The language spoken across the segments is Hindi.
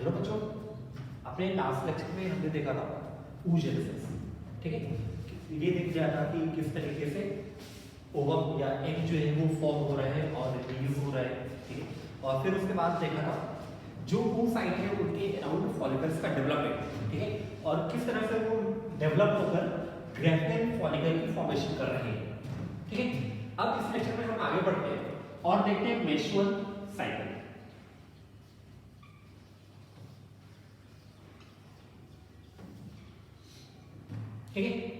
चलो बच्चों, अपने लास्ट लेक्चर में हमने देखा था oogenesis, ठीक है। ये देख लिया था कि किस तरीके से ओवम या एग जो है वो फॉर्म हो रहा है और रिलीज हो रहा है, ठीक है। और फिर उसके बाद देखा था जो oocyte है उनके अराउंड फॉलिकल्स का डेवलपमेंट, ठीक है, और किस तरह से वो डेवलप होकर ग्रेवियन फॉलिकल की फॉर्मेशन कर रहे हैं, ठीक है। अब इस लेक्चर में हम आगे बढ़ते हैं और देखते हैं मेंस्ट्रुअल साइकिल, ठीक है।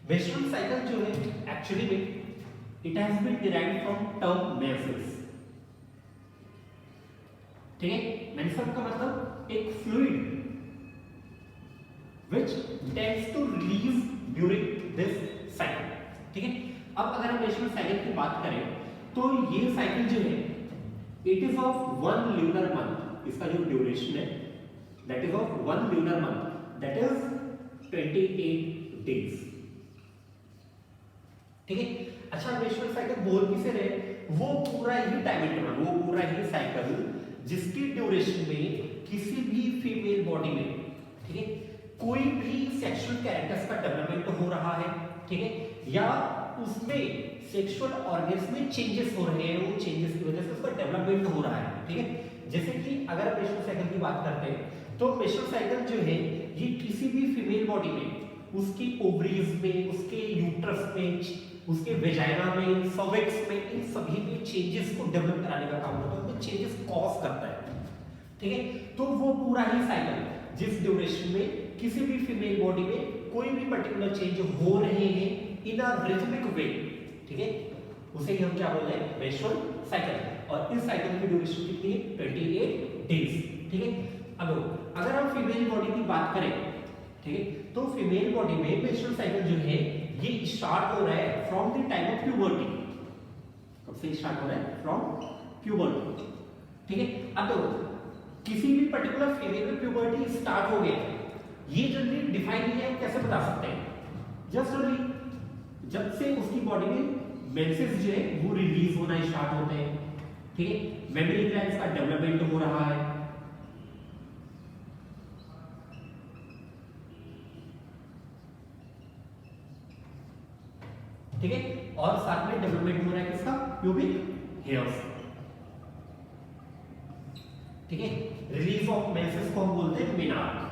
मेंस्ट्रुअल साइकिल जो है एक्चुअली में it has been derived from term menses, ठीक है। मेंसेस का मतलब एक fluid which tends to release during this cycle, ठीक है। अब अगर हम मेंस्ट्रुअल साइकिल की बात करें तो ये साइकिल जो है it is of 1 lunar month, इसका जो ड्यूरेशन है that is of 1 lunar month, that is 28 days, ठीक है। अच्छा, मेंस्ट्रुअल साइकिल बोल किसे रहे, वो पूरा ही टाइम इंटरवल, वो पूरा ही साइकिल जिसकी ड्यूरेशन में किसी भी फीमेल बॉडी में, ठीक है, कोई भी सेक्सुअल कैरेक्टर्स का डेवलपमेंट हो रहा है, ठीक है, या उसमें सेक्सुअल ऑर्गन्स में चेंजेस हो रहे हैं, वो चेंजेस की वजह से उसका डेवलपमेंट हो रहा है, ठीक है। जैसे कि अगर मेंस्ट्रुअल साइकिल की बात करते हैं तो मेंस्ट्रुअल साइकिल जो है ये किसी भी फीमेल बॉडी में उसकी ओवरीज में, उसके यूट्रस में, उसके वेजाइना में, सर्विक्स में, इन सभी में चेंजेस को डेवलप कराने का काम करता है, उसमें चेंजेस कॉज करता है, ठीक है। तो वो पूरा ही साइकिल जिस ड्यूरेशन में किसी भी फीमेल बॉडी में कोई भी पर्टिकुलर चेंज हो रहे हैं इन अ रिथमिक वे, ठीक है, उसे ही हम क्या बोल रहे हैं, मेंस्ट्रुअल साइकिल। और इस साइकिल की ड्यूरेशन कितनी है, 28 डेज, ठीक है। अब अगर हम फीमेल बॉडी की बात करें, ठीक है, तो फीमेल बॉडी में मेंस्ट्रुअल साइकिल जो है ये स्टार्ट हो रहा है from the time of puberty. कब से स्टार्ट हो रहा है, फ्रॉम प्यूबर्टी, ठीक है। अब तो किसी भी पर्टिकुलर फीमेल में प्यूबर्टी स्टार्ट हो गया, ये जनरली डिफाइन नहीं है, कैसे बता सकते हैं, जस्ट ओनली जब से उसकी बॉडी में मेंसेस जो है वो रिलीज होना स्टार्ट होते हैं, ठीक है, मेमरी ग्लैंड्स का डेवलपमेंट हो रहा है, ठीक है, और साथ में डेवलपमेंट हो रहा है किसका, प्यूबिक हेयर्स, ठीक है। रिलीज ऑफ मेंसेस को हम बोलते हैं मेनार्क,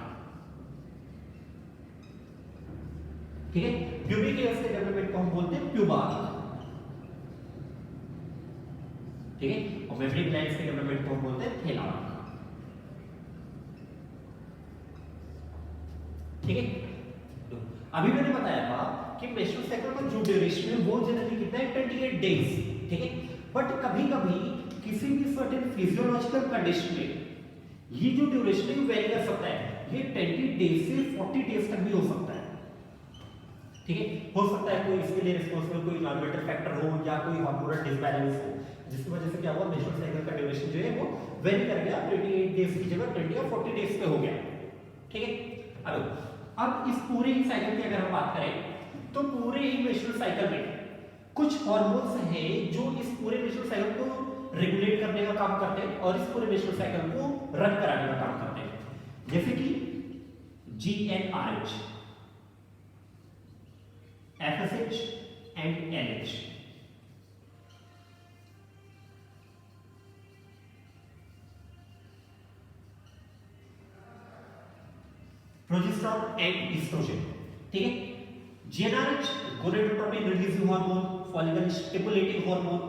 ठीक है। प्यूबिक हेयर्स के डेवलपमेंट को हम बोलते हैं प्यूबार्क, ठीक है, और मेमरी ग्लैंड्स के डेवलपमेंट को हम बोलते हैं थैलार्क, ठीक है। तो अभी मैंने बताया था कि मेंस्ट्रुअल साइकिल का जो ड्यूरेशन है वो जनरली कितना है, 28 डेज, ठीक है। बट कभी-कभी किसी भी सर्टेन फिजियोलॉजिकल कंडीशन में ये जो ड्यूरेशन है वेरी कर सकता है, ये 20 डेज से 40 डेज तक भी हो सकता है, ठीक है। हो सकता है कोई इसके लिए रिस्पांसिबल कोई एनवायरमेंटल फैक्टर हो या कोई हार्मोनल डिसबैलेंस हो, जिसकी वजह से क्या हुआ, मेंस्ट्रुअल साइकिल का ड्यूरेशन जो है वो वेरी कर गया, 28 डेज की जगह 20 या 40 डेज पे हो गया, ठीक है। अब इस पूरे ही साइकिल की अगर हम बात करें तो पूरे ही मेंस्ट्रुअल साइकिल में कुछ हार्मोन्स हैं जो इस पूरे मेंस्ट्रुअल साइकिल को रेगुलेट करने का काम करते हैं और इस पूरे मेंस्ट्रुअल साइकिल को रन कराने का काम करते हैं, जैसे कि GnRH, FSH and LH, progesterone and estrogen, ठीक है। GnRH gonadotropin releasing hormone, follicle stimulating hormone,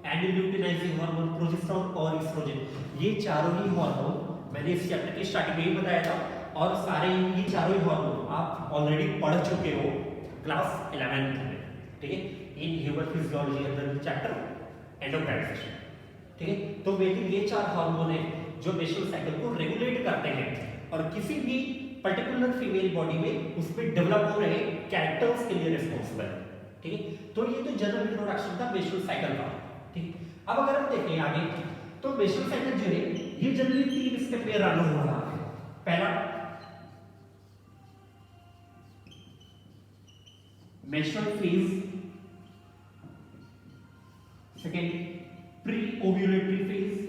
and luteinizing hormone, progesterone और एस्ट्रोजन, ये चारों ही हार्मोन मैंने इस चैप्टर की स्टार्टिंग में ही बताया था, और सारे ये चारों ही हार्मोन आप ऑलरेडी पढ़ चुके हो क्लास 11th में, ठीक है, in human physiology under chapter endocrination, ठीक है। तो बेसिकली ये चार हार्मोन है जो मेंस्ट्रुअल साइकिल को रेगुलेट करते हैं और किसी भी पर्टिकुलर फीमेल बॉडी में उस पे डेवलप हो रहे कैरेक्टर्स के लिए रिस्पांसिबल है, ठीक है। तो ये तो जनरल इंट्रोडक्शन था मेंस्ट्रुअल साइकिल का, ठीक है। अब अगर हम देखें आगे तो मेंस्ट्रुअल साइकिल जो है ये जनरली 3 स्टेप में रन हो रहा है। पहला menstrual phase, second pre ovulatory phase,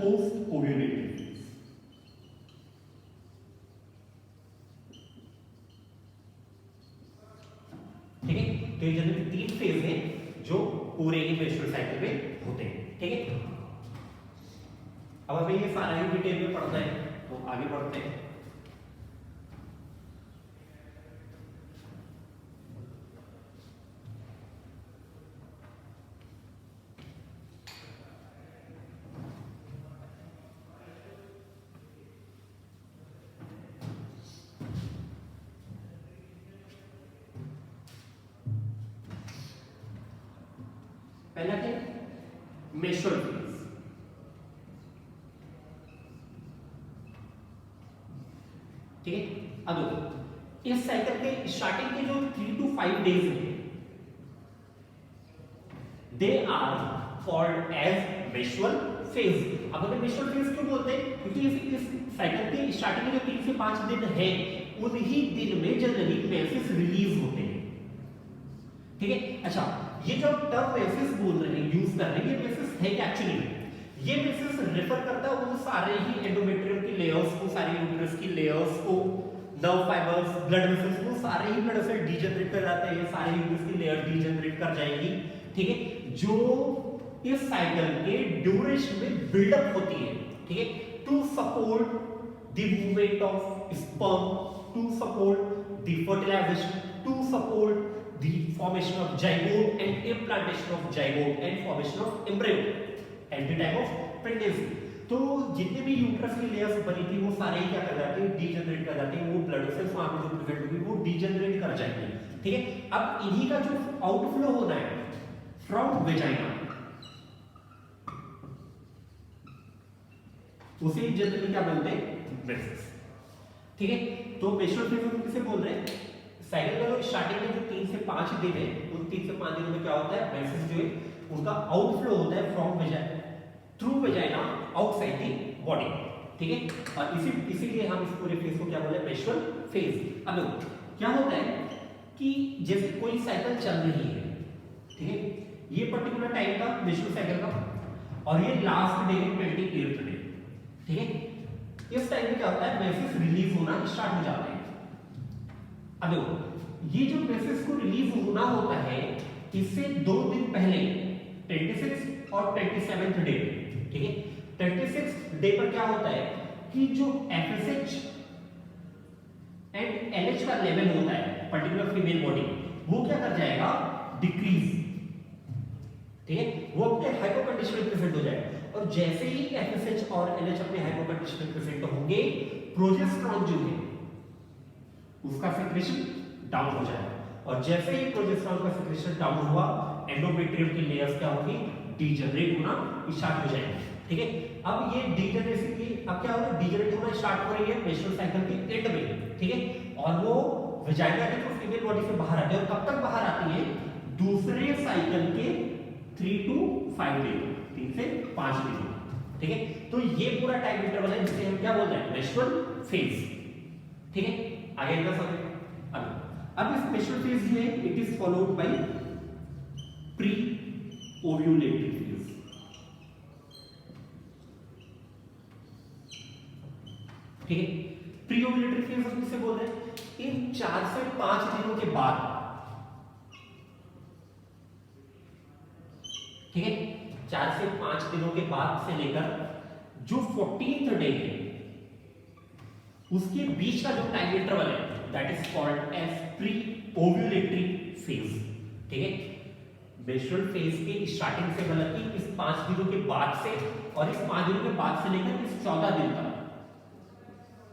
post ovulatory phase. ठीक है, तो ये जनरली 3 फेज है जो पूरे ही मेंस्ट्रुअल साइकिल में होते हैं। ठीक है, अब हमें ये सारा ही डिटेल में पढ़ना है, तो आगे बढ़ते हैं। पहला क्या, मेंस्ट्रुअल फेज। ठीक है, अब देखो इस साइकिल के स्टार्टिंग के जो 3 to 5 डेज हैं, they are called as menstrual phase. अब हमें मेंस्ट्रुअल फेज क्यों बोलते हैं, क्योंकि इस साइकिल के स्टार्टिंग के जो 3 से 5 दिन है, उन्हीं दिन में जनरली मेंसेस रिलीज होते हैं। ठीक है, अच्छा ये जो टर्म मेंसेस बोल रहे हैं, यूज कर रहे हैं, ये मेंसेस है क्या एक्चुअली में? ये मेंसेस रेफर करता है उन सारे ही एंडोमेट्रियम की लेयर्स को, सारे यूट्रस की लेयर्स को, नर्व फाइबर्स, ब्लड वेसल्स को, सारे ही ब्लड वेसल डीजनरेट कर जाते हैं, ये सारे यूट्रस की लेयर डीजनरेट कर जाएंगी। ठीक है, जो इस साइकिल के ड्यूरेशन में बिल्डअप होती है। ठीक है, to support the movement of sperm, to support the fertilization, to support the formation of zygote and implantation of zygote and formation of embryo at the time of pregnancy। तो जितने भी यूट्रस की लेयर्स बनी थी वो सारे ही क्या कर जाते हैं, डीजनरेट कर जाते हैं, वो ब्लड वेसल्स वहां पे जो प्रेजेंट होगी वो डीजनरेट कर जाएंगे। ठीक है, अब इन्हीं का जो आउटफ्लो होना है फ्रॉम वेजाइना, उसे जनरली क्या बोलते हैं, मेंसेस। ठीक है, तो मेंस्ट्रुअल फेज हम किसे बोल रहे हैं, साइकिल का जो स्टार्टिंग में जो 3 से 5 दिन है, उन 3 से 5 दिनों में क्या होता है, मेंसेस जो है उनका आउटफ्लो होता है from vagina, through vagina outside the body. ठीक है, और इसीलिए हम इस पूरे फेज को क्या बोलते हैं, मेंस्ट्रुअल फेज। अब देखो क्या होता है कि जैसे कोई साइकिल चल रही है, ठीक है, ये पर्टिकुलर टाइम का मेंस्ट्रुअल साइकिल का, और ये लास्ट डे 28th डे। ठीक है, इस टाइम में क्या होता है, मेंसेस रिलीज होना स्टार्ट हो जाते हैं। अब देखो ये जो मेंसेस को रिलीज होना होता है, इससे 2 दिन पहले 26 और 27th डे। ठीक है, 26th डे पर क्या होता है कि जो FSH एंड LH का लेवल होता है पर्टिकुलर फीमेल बॉडी, वो क्या कर जाएगा, डिक्रीज। ठीक है, वो अपने हाइपोकंडीशन में प्रेजेंट हो जाएगा, और जैसे ही FSH और LH अपने हाइपोकंडीशन में प्रेजेंट होंगे, प्रोजेस्टेरॉन जो है उसका सेक्रेशन डाउन हो जाएगा, और जैसे ही प्रोजेस्टेरॉन का सेक्रेशन डाउन हुआ, एंडोमेट्रियम की लेयर्स क्या होगी, डीजनरेट होना स्टार्ट हो जाएंगे। ठीक है, अब ये डीजनरेशन की अब क्या हो रहा है, डीजनरेट होना स्टार्ट हो रही है मेंस्ट्रुअल साइकिल के एंड में। ठीक है, और वो वजाइना के थ्रू फीमेल बॉडी से बाहर आती है, और कब तक बाहर आती है, दूसरे साइकिल के 3 to 5 डे, 3 से 5 दिन। ठीक है, तो ये पूरा टाइम इंटरवल है जिसे हम क्या बोलते हैं, मेंस्ट्रुअल फेज। ठीक है, आगे इतना समझ। अब इस मेंस्ट्रुअल फेज जो है, it is followed by pre ovulatory phase. ठीक है, प्री ओव्यूलेटरी फेज हम किसे बोल रहे हैं, इन 4 से 5 दिनों के बाद। ठीक है, 4 से 5 दिनों के बाद से लेकर जो 14th डे है, उसके बीच का जो टाइम इंटरवल है, that is called as pre ovulatory phase. ठीक है, मेंस्ट्रुअल फेज के स्टार्टिंग से मतलब कि इस 5 दिनों के बाद से, और इस 5 दिनों के बाद से लेकर इस 14 दिन तक।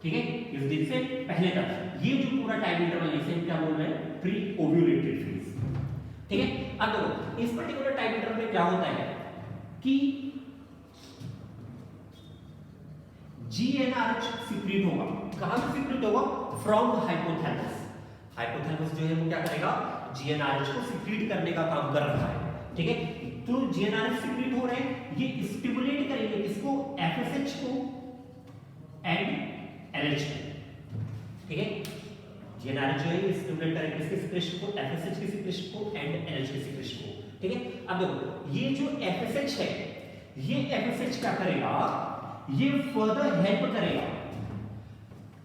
ठीक है, इस दिन से पहले तक ये जो पूरा टाइम इंटरवल है, इसे हम क्या बोल रहे हैं, प्री ओव्यूलेटरी फेज। ठीक है, अब देखो इस पर्टिकुलर टाइम इंटरवल में क्या होता है कि GnRH सीक्रेट होगा। कहां से सीक्रेट होगा, फ्रॉम हाइपोथैलेमस। हाइपोथैलेमस जो है वो क्या करेगा, GnRH को सीक्रेट करने का काम कर रहा है। ठीक है, तो GnRH सीक्रेट हो रहे हैं, ये स्टिमुलेट करेंगे इसको, FSH को एंड LH को। ठीक है, GnRH जो है ये स्टिमुलेट करेंगे इसके सीक्रेशन को, FSH के सीक्रेशन को एंड LH के सीक्रेशन को। ठीक है, अब देखो ये जो FSH है, ये FSH क्या करेगा, ये फर्दर हेल्प करेगा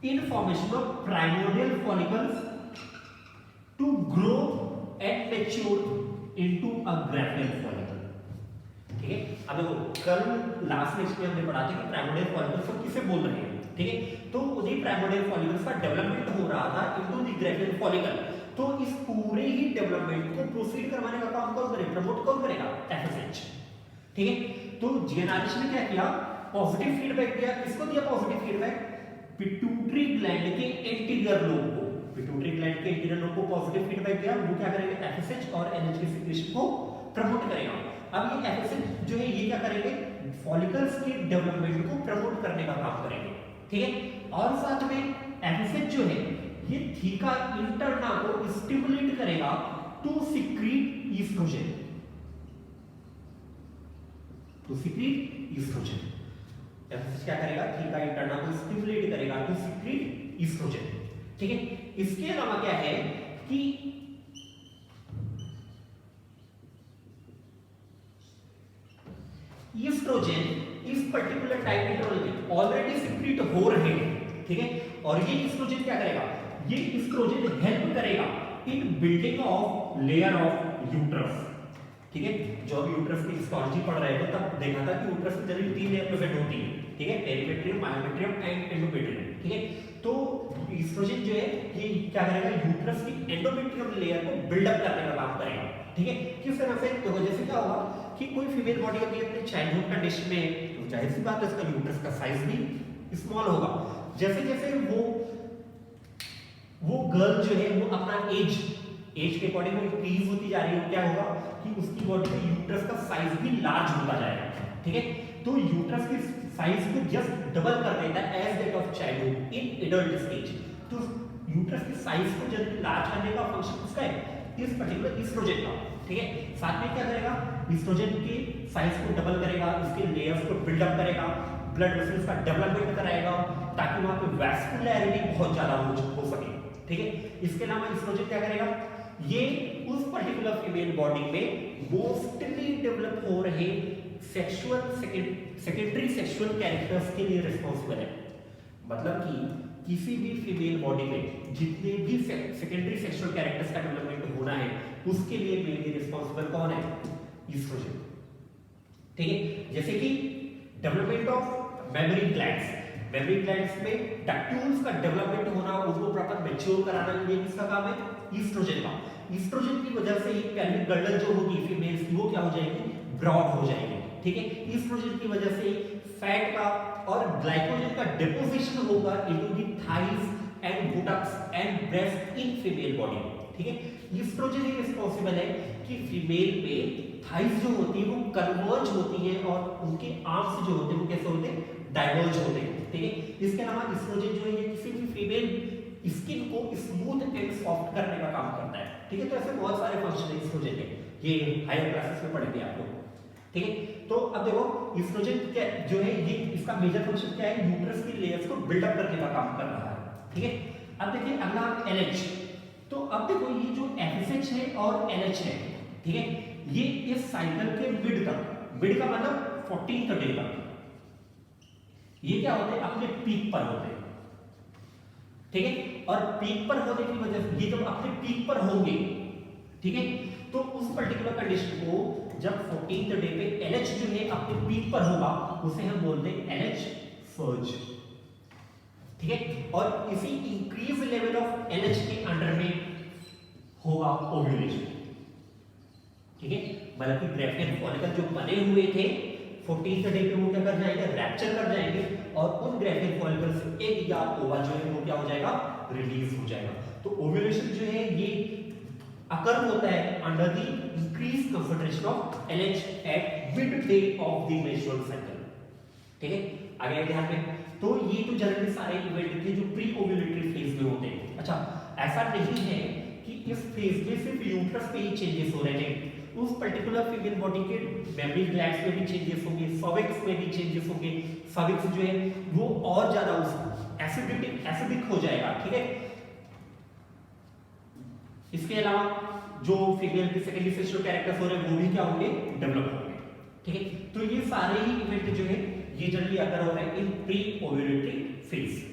in formation of primordial follicles to grow and mature into a Graafian follicle. ठीक है, अब देखो कल लास्ट लेक्चर में हमने पढ़ा था कि प्राइमोर्डियल फॉलिकल्स को किसे बोल रहे हैं। ठीक है, तो उन्हीं प्राइमोर्डियल फॉलिकल्स का डेवलपमेंट हो रहा था इनटू द ग्रैफियल फॉलिकल। तो इस पूरे ही डेवलपमेंट को प्रोसीड करवाने का काम कौन करेगा, प्रमोट कौन करेगा, एफएसएच। ठीक है, तो जीएनआरएच ने क्या किया, पॉजिटिव फीडबैक दिया। किसको दिया पॉजिटिव फीडबैक, पिट्यूटरी ग्लैंड के एंटीरियर लोब को। पिट्यूटरी ग्लैंड के एंटीरियर लोब को पॉजिटिव फीडबैक दिया, वो क्या करेंगे, एफएसएच और एनएच के सिक्रेशन को प्रमोट करेगा। अब ये एफएसएच जो है ये क्या करेंगे, फॉलिकल्स के डेवलपमेंट को प्रमोट करने का काम करेंगे। ठीक है, और साथ में एफएसएच जो है ये थीका इंटरना को स्टिमुलेट करेगा to secrete estrogen, to secrete estrogen. FSH क्या करेगा, थीका इंटरना को स्टिमुलेट करेगा टू सिक्रीट ईस्ट्रोजन। ठीक है, इसके अलावा क्या है कि ईस्ट्रोजन इस पर्टिकुलर टाइम इंटरवल में ऑलरेडी सिक्रीट हो रहे हैं। ठीक है, और ये ईस्ट्रोजन क्या करेगा, ये ईस्ट्रोजन हेल्प करेगा इन building of layer of uterus. ठीक है, जो भी यूट्रस की हिस्टोलॉजी पढ़ रहे थे तब देखा था कि यूट्रस में जनरली 3 लेयर प्रेजेंट होती है। ठीक है, पेरिमेट्रियम, मायोमेट्रियम एंड एंडोमेट्रियम। ठीक है, तो ईस्ट्रोजन जो है ये क्या करेगा, यूट्रस की एंडोमेट्रियम लेयर को बिल्डअप करने का काम करेगा। ठीक है, किस तरह से, तो जैसे क्या होगा कि कोई फीमेल बॉडी अभी अपने चाइल्डहुड कंडीशन में, तो जाहिर सी बात है इसका यूट्रस का साइज भी स्मॉल होगा। जैसे जैसे वो गर्ल जो है वो अपना एज के अकॉर्डिंग इंक्रीज होती जा रही है, क्या होगा कि उसकी बॉडी में यूट्रस का साइज भी लार्ज होता जाएगा। ठीक है, तो यूट्रस की साइज को जस्ट डबल कर देता है as that of childhood in adult stage. तो यूट्रस की साइज को जल्दी लार्ज करने का फंक्शन किसका है, इस पर्टिकुलर ईस्ट्रोजन का। ठीक है, साथ में क्या करेगा, ईस्ट्रोजन की साइज को डबल करेगा, इसके लेयर्स को बिल्डअप करेगा, ब्लड वेसल्स का डेवलपमेंट कराएगा ताकि वहां पे वैस्कुलैरिटी बहुत ज्यादा हो सके। ठीक है, इसके अलावा ईस्ट्रोजन क्या करेगा, ये उस पर्टिकुलर फीमेल बॉडी में मोस्टली डेवलप हो रहे सेक्सुअल सेकेंडरी सेक्सुअल कैरेक्टर्स के लिए रिस्पांसिबल है। मतलब कि किसी भी फीमेल बॉडी में जितने भी सेकेंडरी सेक्सुअल कैरेक्टर्स का डेवलपमेंट होना है उसके लिए मेनली रिस्पांसिबल कौन है, ईस्ट्रोजन। ठीक है, जैसे कि development of mammary glands, mammary glands में डक्ट्यूल्स का डेवलपमेंट होना, उसको प्रॉपर मैच्योर कराना, ये किसका काम है, ईस्ट्रोजन का। ईस्ट्रोजन की वजह से ये पेल्विक गर्डल जो होगी फीमेल्स की वो क्या हो जाएगी, ब्रॉड हो जाएगी। ठीक है, ईस्ट्रोजन की वजह से फैट का और ग्लाइकोजन का डिपोजिशन होगा into the thighs and buttocks and breast in female body. ठीक है, ईस्ट्रोजन ही रिस्पांसिबल है कि फीमेल में थाइज जो होती है वो कन्वर्ज होती है और उनके आर्म्स जो होते हैं वो कैसे होते हैं, डाइवर्ज होते हैं। ठीक है, इसके अलावा ईस्ट्रोजन जो है ये किसी भी फीमेल स्किन को स्मूथ एंड सॉफ्ट करने का काम करता है। ठीक है, तो ऐसे बहुत सारे फंक्शन है ईस्ट्रोजन के, ये हायर क्लासेस में पढ़ेंगे आप लोग। ठीक है, तो अब देखो ईस्ट्रोजन क्या जो है, ये इसका मेजर फंक्शन क्या है, यूट्रस की लेयर्स को बिल्डअप करने का काम कर रहा है। ठीक है, अब देखिए अगला एनएच। तो अब देखो ये जो एफएसएच है और एनएच है, ठीक है, ये इस साइकिल के मिड का मतलब 14th डे तक ये क्या होते हैं, अपने पीक पर होते हैं। ठीक है, और पीक पर होने की वजह से ये जब अपने पीक पर होंगे, ठीक है, तो उस पर्टिकुलर कंडीशन को जब 14th डे पे एनएच जो है अपने पीक पर होगा उसे हम बोलते हैं एनएच सर्ज। ठीक है, और इसी इंक्रीज लेवल ऑफ एनएच के अंडर में होगा ओव्यूलेशन। ठीक है, मतलब कि ग्रैफियल फॉलिकल जो बने हुए थे 14th डे पे वो क्या कर जाएंगे, रैप्चर कर जाएंगे और उन ग्रैफियल फॉलिकल से एक या ओवा जो है वो क्या हो जाएगा, रिलीज हो जाएगा। तो ओव्यूलेशन जो है ये अकर होता है under the increase concentration of NH at mid day of the menstrual cycle. ठीक है, आगे ध्यान में, तो ये तो जनरली सारे इवेंट थे जो प्री ओव्यूलेटरी फेज में होते हैं। अच्छा, ऐसा नहीं है कि इस फेज में सिर्फ यूट्रस पे ही चेंजेस हो रहे हैं, उस पर्टिकुलर फीमेल बॉडी के मेमोरी ग्लैंड्स में भी चेंजेस होंगे, सर्विक्स में भी चेंजेस होंगे। सर्विक्स जो है वो और ज्यादा उस एसिडिक हो जाएगा। ठीक है, इसके अलावा जो फीमेल के सेकेंडरी सेक्सुअल कैरेक्टर्स हो रहे हैं वो भी क्या होंगे, डेवलप होंगे। ठीक है, तो ये सारे ही इवेंट जो है ये जनरली अगर हो रहा है इन प्री ओव्यूलेटरी फेज।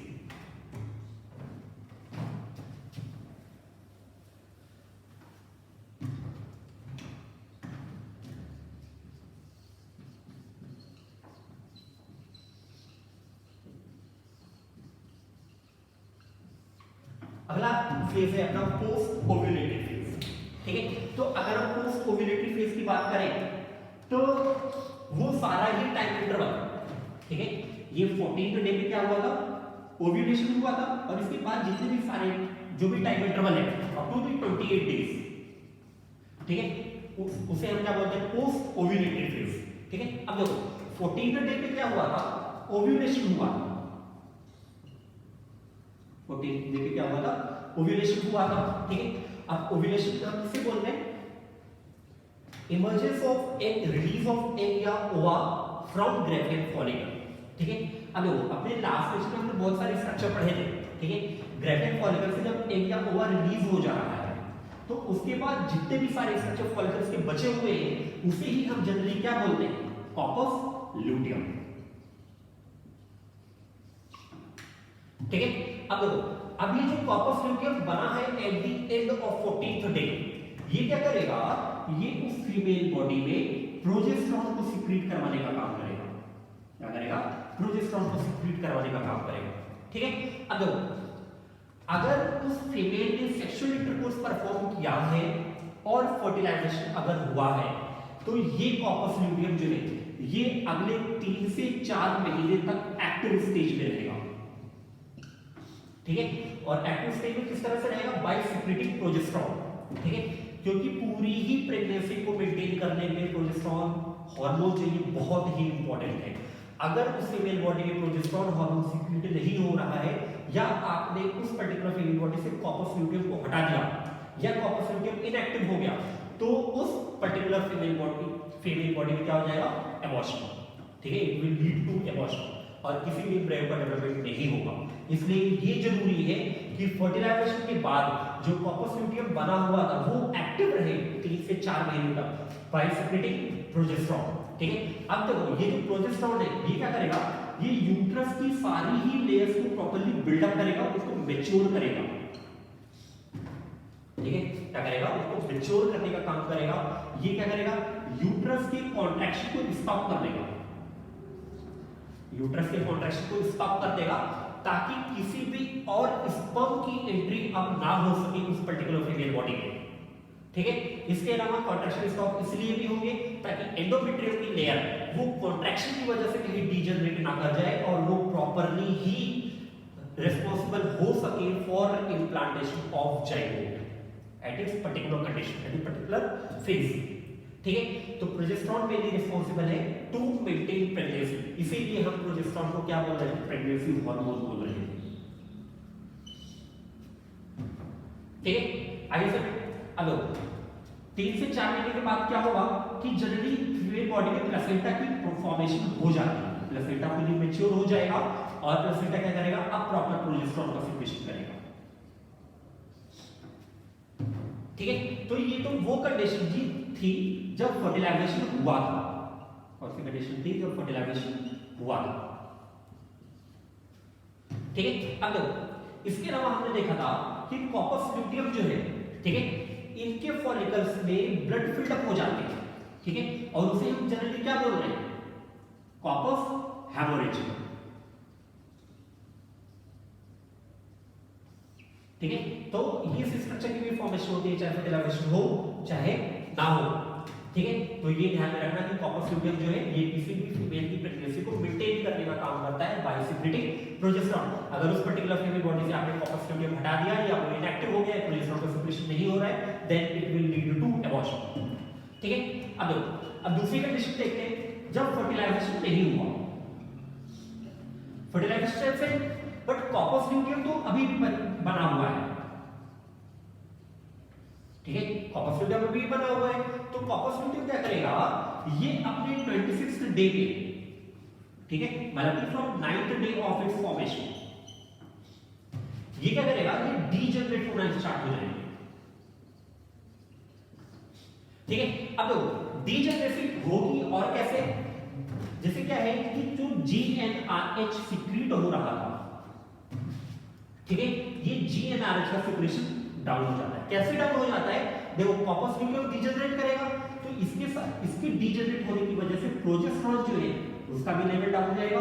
अगला फेज है अपना पोस्ट ओव्यूलेटरी फेज। ठीक है, तो अगर हम पोस्ट ओव्यूलेटरी फेज की बात करें तो वो सारा ही टाइम इंटरवल, ठीक है, ये 14th डे पे क्या हुआ था, ओव्यूलेशन हुआ था, और इसके बाद जितने भी सारे जो भी टाइम इंटरवल है अप टू 28 डेज, ठीक है, उसे हम क्या बोलते हैं, पोस्ट ओव्यूलेटरी फेज। ठीक है, अब देखो 14th डे पे क्या हुआ था, ओव्यूलेशन हुआ, 14th डे पे क्या हुआ था, ओव्यूलेशन हुआ था। ठीक है, अब ओव्यूलेशन हम किसे बोलते हैं, emergence of egg, release of egg या ओवा फ्रॉम ग्रेवियन फॉलिकल। ठीक है, अब देखो अपने लास्ट सेशन में हमने बहुत सारे स्ट्रक्चर पढ़े थे। ठीक है, ग्रेवियन फॉलिकल से जब एग या ओवा रिलीज हो जा रहा है तो उसके बाद जितने भी सारे स्ट्रक्चर फॉलिकल्स के बचे हुए हैं उसे ही हम जनरली क्या बोलते हैं, कॉर्पस ल्यूटियम। ठीक है, अब देखो अब ये जो कॉर्पस ल्यूटियम बना है at the end of 14th day, ये क्या करेगा, ये उस फीमेल बॉडी में प्रोजेस्टेरोन को सिक्रीट करवाने का काम करेगा। क्या करेगा, प्रोजेस्टेरोन को सिक्रीट करवाने का काम करेगा। ठीक है, अब देखो अगर उस फीमेल ने सेक्सुअल इंटरकोर्स परफॉर्म किया है और फर्टिलाइजेशन अगर हुआ है तो ये कॉर्पस ल्यूटियम जो है ये अगले 3 से 4 महीने तक एक्टिव स्टेज में रहेगा। ठीक है, और एक्टिव स्टेज में किस तरह से रहेगा, बाय सिक्रेटिंग प्रोजेस्टेरोन। ठीक है, क्योंकि पूरी ही प्रेगनेंसी को मेंटेन करने में प्रोजेस्टेरोन हार्मोन जो ये बहुत ही इंपॉर्टेंट है। अगर उस फीमेल बॉडी में प्रोजेस्टेरोन हार्मोन सीक्रेट नहीं हो रहा है या आपने उस पर्टिकुलर फीमेल बॉडी से कॉर्पस ल्यूटियम को हटा दिया या कॉर्पस ल्यूटियम इनएक्टिव हो गया तो उस पर्टिकुलर फीमेल बॉडी में क्या हो जाएगा, एबॉर्शन। ठीक है, it will lead to abortion और किसी भी एम्ब्रियो का डेवलपमेंट नहीं होगा। इसलिए ये जरूरी है कि फर्टिलाइजेशन के बाद जो कॉर्पस ल्यूटियम बना हुआ था वो एक्टिव रहे 3 से 4 महीने तक बाय सिक्रेटिंग प्रोजेस्टेरोन। ठीक है, अब देखो ये जो प्रोजेस्टेरोन है ये क्या करेगा, ये यूट्रस की सारी ही लेयर्स को प्रॉपर्ली बिल्डअप करेगा, उसको मैच्योर करेगा। ठीक है, क्या करेगा, उसको मैच्योर करने का काम करेगा। ये क्या करेगा, यूट्रस के कॉन्ट्रैक्शन को स्टॉप कर देगा, यूट्रस के कॉन्ट्रैक्शन को स्टॉप कर देगा ताकि किसी भी और स्पर्म की एंट्री अब ना हो सके उस पर्टिकुलर फीमेल बॉडी में। ठीक है, इसके अलावा कॉन्ट्रैक्शन स्टॉप इसलिए भी होंगे ताकि एंडोमेट्रियम की लेयर वो कॉन्ट्रैक्शन की वजह से कहीं डीजनरेट ना कर जाए और वो प्रॉपर्ली ही रिस्पांसिबल हो सके for implantation of zygote at its particular condition, at particular phase. ठीक है, तो प्रोजेस्टेरोन मेनली रिस्पांसिबल है टू मेंटेन प्रेगनेंसी, इसीलिए हम प्रोजेस्टेरोन को क्या बोल रहे हैं, प्रेगनेंसी हार्मोन बोल रहे हैं। ठीक है, आगे सर अब 3 से 4 महीने के बाद क्या होगा कि जनरली फीमेल बॉडी में प्लेसेंटा की फॉर्मेशन हो जाती है, प्लेसेंटा फुली मैच्योर हो जाएगा और प्लेसेंटा क्या करेगा, अब प्रॉपर प्रोजेस्टेरोन का सिक्रेशन करेगा। ठीक है, तो ये तो वो कंडीशन जी थी जब फर्टिलाइजेशन हुआ था, और सी कंडीशन थी जब फर्टिलाइजेशन हुआ था। ठीक है, अब देखो इसके अलावा हमने देखा था कि कॉर्पस ल्यूटियम जो है, ठीक है, इनके फॉलिकल्स में ब्लड फिल्डअप हो जाते हैं। ठीक है, और उसे हम जनरली क्या बोल रहे हैं, कॉर्पस हेमोरेज। ठीक है, तो ये स्ट्रक्चर की भी फॉर्मेशन होती है चाहे फर्टिलाइजेशन हो चाहे ना हो। ठीक है, तो ये ध्यान में रखना कि कॉर्पस ल्यूटियम जो है ये किसी भी फीमेल की प्रेगनेंसी को मेंटेन करने का काम करता है बाय सिक्रेटिंग प्रोजेस्टेरोन। अगर उस पर्टिकुलर फीमेल बॉडी से आपने कॉर्पस ल्यूटियम हटा दिया या वो इनएक्टिव हो गया, प्रोजेस्टेरोन का सिक्रेशन नहीं हो रहा है, then it will lead to abortion. ठीक है, अब देखो अब दूसरी कंडीशन देखते हैं, जब फर्टिलाइजेशन नहीं हुआ, फर्टिलाइजेशन से बट कॉर्पस ल्यूटियम तो अभी भी बना हुआ है। ठीक है, कॉर्पस ल्यूटियम अभी बना हुआ है, तो कॉर्पस ल्यूटियम क्या करेगा, ये अपने 26th डे पे, ठीक है, मतलब from 9th day of its formation, ये क्या करेगा, ये डीजनरेट होना स्टार्ट हो जाएगा। ठीक है, अब देखो डीजनरेसी होगी और कैसे, जैसे क्या है कि जो GnRH सिक्रीट हो रहा था, ठीक है, ये GnRH का सिक्रेशन डाउन हो जाता है। कैसे डाउन हो जाता है? देखो कॉर्पस ल्यूटियम डीजेनरेट करेगा, तो इसके साथ इसके डीजेनरेट होने की वजह से प्रोजेस्टेरॉन जो है उसका भी लेवल डाउन हो जाएगा,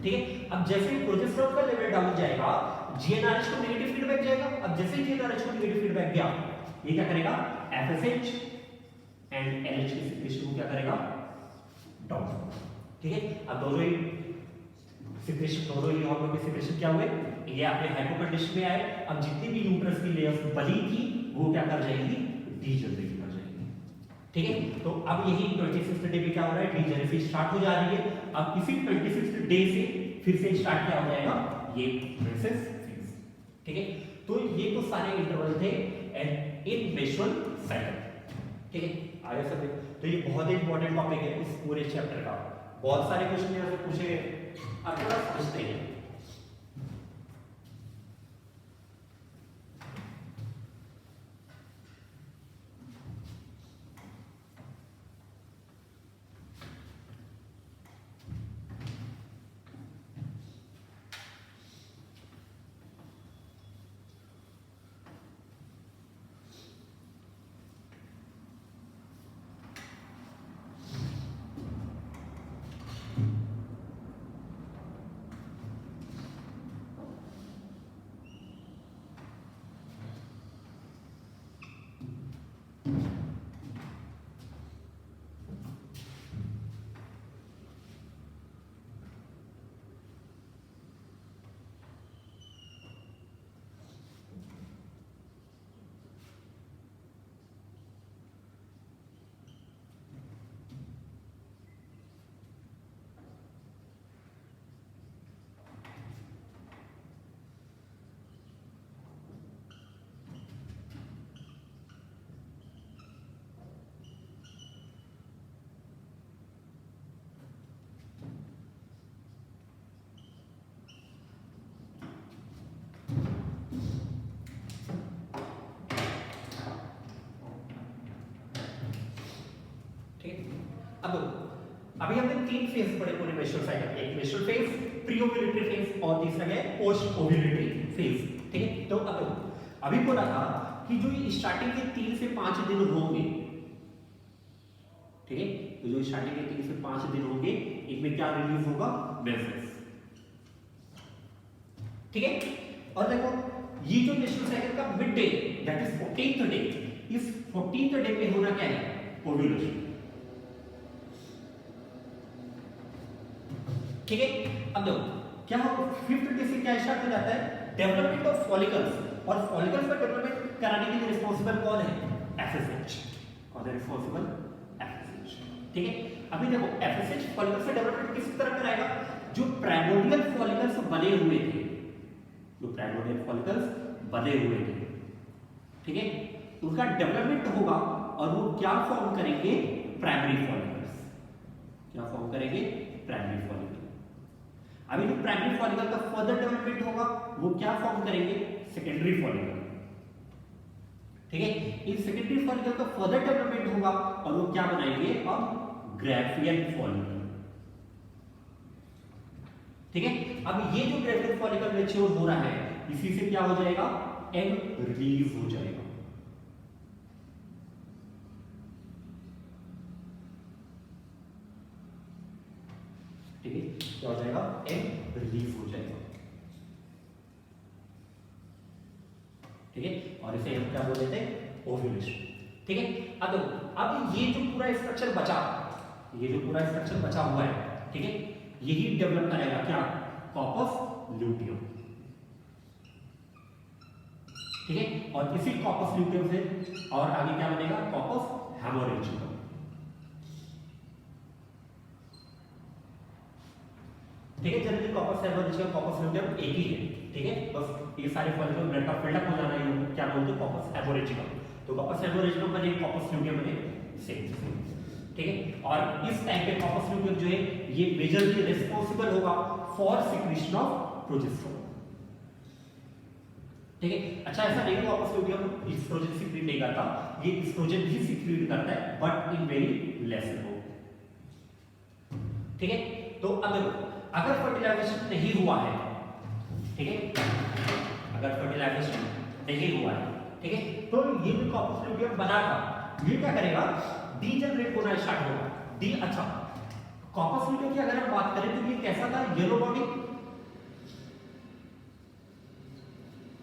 ठीक है। अब जैसे ही प्रोजेस्टेरॉन का लेवल डाउन हो जाएगा, GnRH को नेगेटिव फीडबैक जाएगा। अब जैसे ही GnRH को नेगेटिव फीडबैक गया, ये क्या करेगा? FSH एंड LH के सिक्रेशन को क्या करेगा? डाउन, ठीक है। अब दोनों ही सिक्रेशन, दोनों ही हार्मोन के सिक्रेशन क्या हुए? ये आपने हाइपो कंडीशन में आए। अब जितनी भी यूट्रस की लेयर्स बनी थी वो क्या कर जाएंगी? डीजनरेट कर जाएंगी, ठीक है। तो अब यही 26th डे पे क्या हो रहा है? डीजनरेसी स्टार्ट हो जा रही है। अब इसी 26th डे से फिर से स्टार्ट क्या हो जाएगा? ये मेंसेस फेज, ठीक है। तो ये तो सारे इंटरवल थे इन मेंस्ट्रुअल साइकिल, ठीक है। आगे सब तो ये बहुत ही इंपॉर्टेंट टॉपिक है इस पूरे चैप्टर का। बहुत सारे क्वेश्चन यहां से पूछे गए, आप थोड़ा समझते हैं। अब अभी हमने तीन फेज पढ़े पूरे मेंस्ट्रुअल साइकिल, एक menstrual phase, pre ovulatory phase और तीसरा है पोस्ट ओव्यूलेटरी फेज, ठीक है। तो अब अभी बोला था कि जो स्टार्टिंग के 3 से 5 दिन होंगे, ठीक है, तो जो स्टार्टिंग के 3 से 5 दिन होंगे इनमें क्या रिलीज होगा? मेंसेस, ठीक है। और देखो ये जो मेंस्ट्रुअल साइकिल का mid day that is 14th day, इस 14th डे पे होना क्या है? ओव्यूलेशन, ठीक है। अब देखो क्या हो 5th डे से क्या स्टार्ट हो जाता है? डेवलपमेंट ऑफ फॉलिकल्स, और फॉलिकल्स का डेवलपमेंट कराने के लिए रिस्पांसिबल कौन है? FSH। कौन है रिस्पांसिबल? FSH, ठीक है। अभी देखो FSH फॉलिकल्स का डेवलपमेंट किस तरह कराएगा? जो प्राइमोर्डियल फॉलिकल्स बने हुए थे, जो प्राइमोर्डियल फॉलिकल्स बने हुए थे, ठीक है, उनका डेवलपमेंट होगा और वो क्या फॉर्म करेंगे? Primary follicles. क्या फॉर्म करेंगे? Primary follicle. अभी जो प्राइमरी फॉलिकल का फर्दर डेवलपमेंट होगा वो क्या फॉर्म करेंगे? सेकेंडरी फॉलिकल, ठीक है। इन सेकेंडरी फॉलिकल का फर्दर डेवलपमेंट होगा और वो क्या बनाएंगे? अब ग्राफियन फॉलिकल, ठीक है। अब ये जो ग्राफियन फॉलिकल मैच्योर हो रहा है, इसी से क्या हो जाएगा? एग रिलीज हो जाएगा, ठीक है। क्या हो जाएगा? एग रिलीज हो जाएगा, ठीक है। और इसे हम क्या बोल देते हैं? ओव्यूलेशन, ठीक है। अब ये जो पूरा स्ट्रक्चर बचा, ये जो पूरा स्ट्रक्चर बचा हुआ है, ठीक है, यही डेवलप करेगा क्या? कॉर्पस ल्यूटियम, ठीक है। और इसी कॉर्पस ल्यूटियम से और आगे क्या बनेगा? कॉर्पस हेमोरेजिकम, ठीक है। जनरली कॉर्पस हेमोरेजिकम कॉर्पस ल्यूटियम एक ही है, ठीक है। बस ये सारे फॉलिकल ब्लड का फिल्डअप हो जाना है, क्या बोलते हैं? कॉर्पस हेमोरेजिकम। तो कॉर्पस हेमोरेजिकम बने, कॉर्पस ल्यूटियम बने, सेम, ठीक है। और इस टाइप के कॉर्पस ल्यूटियम जो है ये मेजरली रिस्पांसिबल होगा फॉर सिक्रीशन ऑफ प्रोजेस्टेरोन, ठीक है। अच्छा, ऐसा नहीं है कॉर्पस ल्यूटियम एस्ट्रोजन सिक्रीट नहीं करता, ये एस्ट्रोजन भी सिक्रीट करता है but in very less amount, ठीक है। तो अब देखो, अगर फर्टिलाइजेशन नहीं हुआ है, ठीक है, अगर फर्टिलाइजेशन नहीं हुआ है, ठीक है, तो ये जो कॉर्पस लुटियम बना था ये क्या करेगा, डीजनरेट होना स्टार्ट होगा। डी अच्छा, कॉर्पस लुटियम की अगर हम बात करें तो ये कैसा था, येलो बॉडी,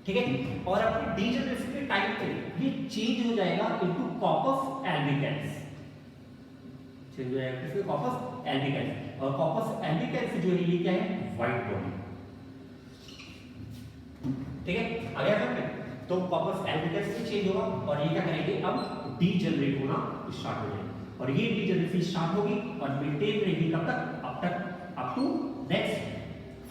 ठीक है, और अपने डीजनरेशन के टाइम पे ये चेंज हो जाएगा इनटू कॉर्पस एल्बिकेंस, चेंज हो जाएगा किसके, कॉर्पस एल्बिकेंस। और कॉर्पस एल्बिकेंस जो है ये क्या है, व्हाइट बॉडी, ठीक है। आगे समझ, तो कॉर्पस एल्बिकेंस से चेंज होगा और ये क्या करेंगे, अब डीजनरेट होना स्टार्ट हो जाएगा और ये डीजनरेशन स्टार्ट होगी और मेंटेन रहेगी कब तक, अब तक up to next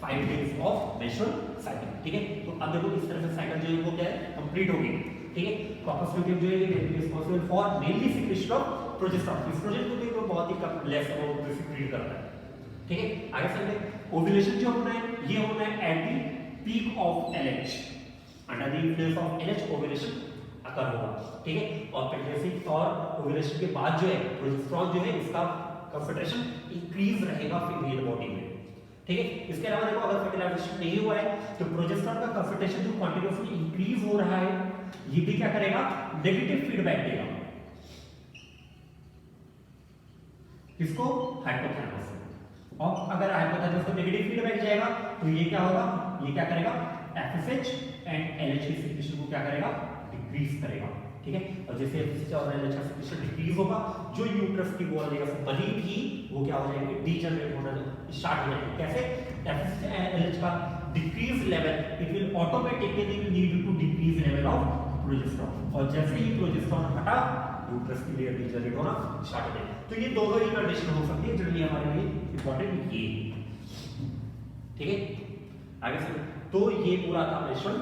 5 days of menstrual cycle, ठीक है। तो अब देखो इस तरह से साइकिल जो है वो क्या है, कंप्लीट होगी, ठीक है। कॉर्पस लुटियम जो है ये responsible for mainly secretion of progesterone, estrogen को देखो बहुत ही कम लेस अमाउंट में सिक्रेट करता है, ठीक है। आगे समझे, ओव्यूलेशन जो होना है ये होना है at the peak of LH, under the influence of LH ovulation occur होगा, ठीक है। और प्रेगनेंसी और ओव्यूलेशन के बाद जो है प्रोजेस्टेरोन जो है इसका कंसंट्रेशन इंक्रीज रहेगा फीमेल बॉडी में, ठीक है। इसके अलावा देखो अगर फर्टिलाइजेशन नहीं हुआ है तो प्रोजेस्टेरोन का कंसंट्रेशन जो कंटीन्यूअसली इंक्रीज हो रहा है ये भी क्या करेगा, नेगेटिव फीडबैक देगा, किसको, हाइपोथैलेमस। और अगर हाइपोथैलेमस को नेगेटिव फीडबैक जाएगा तो ये क्या होगा, ये क्या करेगा, FSH एंड LH की सिक्रेशन को क्या करेगा, डिक्रीज करेगा, ठीक है। और जैसे FSH और LH का सिक्रेशन डिक्रीज होगा, जो यूट्रस की वॉल बनी थी वो क्या हो जाएगी, डीजनरेट होना स्टार्ट हो जाएगी। कैसे, FSH एंड LH का decrease level, it will automatically lead to decrease level of progesterone, और जैसे ही प्रोजेस्टेरोन हटा यूट्रस की लेयर डीजनरेट होना स्टार्ट हो जाएगी। तो ये दोनों ही कंडीशन हो सकती है जनरली हमारे लिए इंपॉर्टेंट ये, ठीक है। आगे से तो ये पूरा था मेंस्ट्रुअल